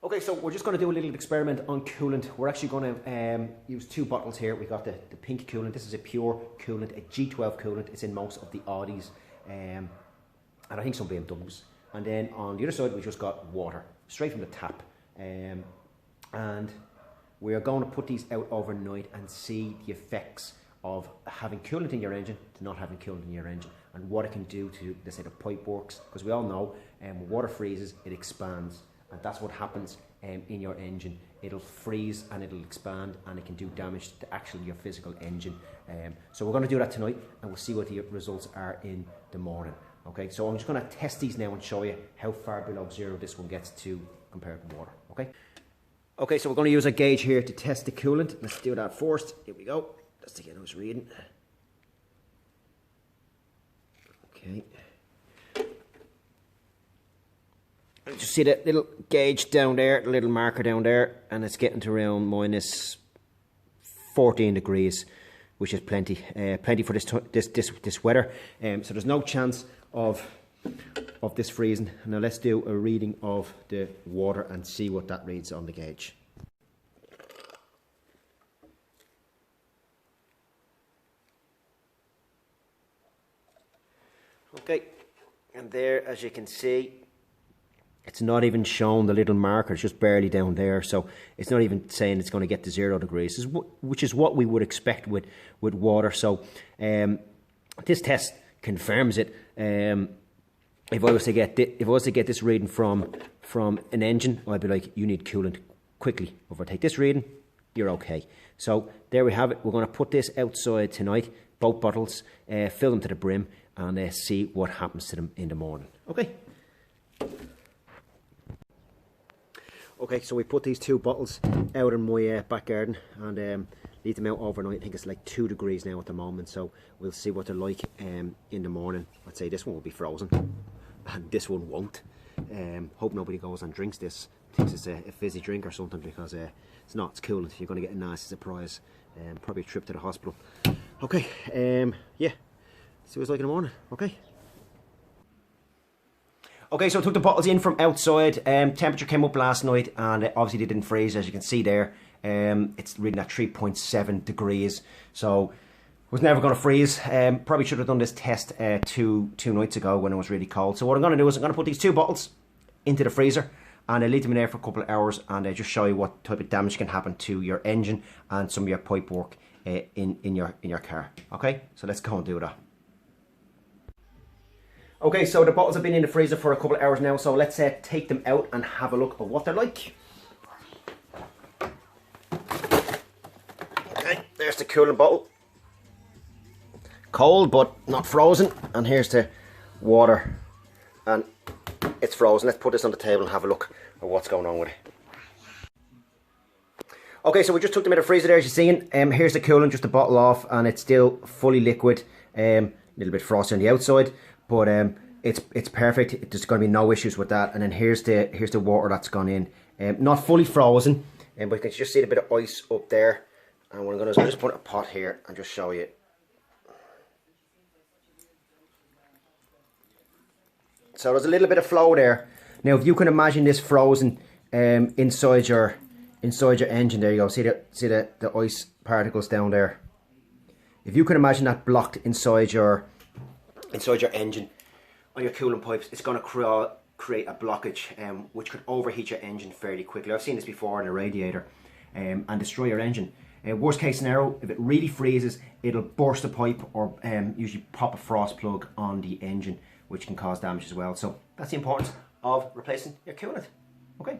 Okay, so we're just going to do a little experiment on coolant. We're actually going to use two bottles here. We got the pink coolant. This is a pure coolant, a G12 coolant. It's in most of the Audis and I think some BMWs. And then on the other side, we just got water straight from the tap. And we are going to put these out overnight and see the effects of having coolant in your engine to not having coolant in your engine, and what it can do to, let's say, the pipe works. Because we all know when water freezes, it expands. And that's what happens in your engine. It'll freeze and it'll expand, and it can do damage to actually your physical engine. So we're going to do that tonight, and we'll see what the results are in the morning. Okay, so I'm just going to test these now and show you how far below zero this one gets to compared to water. Okay. Okay, so we're going to use a gauge here to test the coolant. Let's do that first. Here we go. Let's take a nice reading. Okay. Just see that little gauge down there, the little marker down there, and it's getting to around minus 14 degrees, which is plenty, plenty for this weather. So there's no chance of this freezing. Now let's do a reading of the water and see what that reads on the gauge. Okay, and there, as you can see, it's not even showing the little marker. It's just barely down there, so it's not even saying it's going to get to 0 degrees, which is what we would expect with water. So this test confirms it. If I was to get this reading from an engine, I'd be like, you need coolant quickly. If I take this reading, you're okay. So there we have it. We're going to put this outside tonight, both bottles, fill them to the brim, and see what happens to them in the morning. Okay. Okay, so we put these two bottles out in my back garden and leave them out overnight. I think it's like 2 degrees now at the moment, so we'll see what they're like in the morning. I'd say this one will be frozen and this one won't. Hope nobody goes and drinks this, thinks it's a fizzy drink or something, because it's not. It's coolant. You're going to get a nasty surprise, probably a trip to the hospital. Okay, yeah, see what it's like in the morning. Okay. Okay, so I took the bottles in from outside. Temperature came up last night, and obviously they didn't freeze, as you can see there. It's reading at 3.7 degrees, so it was never going to freeze. Probably should have done this test two nights ago when it was really cold. So what I'm going to do is I'm going to put these two bottles into the freezer, and I'll leave them in there for a couple of hours, and just show you what type of damage can happen to your engine and some of your pipe work in your car. Okay, so let's go and do that. Okay, so the bottles have been in the freezer for a couple of hours now, so let's take them out and have a look at what they're like. Okay, there's the coolant bottle. Cold, but not frozen. And here's the water, and it's frozen. Let's put this on the table and have a look at what's going on with it. Okay, so we just took them out of the freezer there, as you're seeing. Here's the coolant, just a bottle off, and it's still fully liquid. A little bit frosty on the outside, but it's perfect. There's going to be no issues with that. And then here's the water that's gone in. Not fully frozen, but you can just see a bit of ice up there. And what I'm going to do is just put a pot here and just show you. So there's a little bit of flow there. Now, if you can imagine this frozen inside your engine, there you go. See the ice particles down there. If you can imagine that blocked inside your engine on your coolant pipes, it's going to create a blockage, which could overheat your engine fairly quickly. I've seen this before in a radiator, and destroy your engine. Worst case scenario, if it really freezes, it'll burst the pipe, or usually pop a frost plug on the engine, which can cause damage as well. So that's the importance of replacing your coolant. Okay.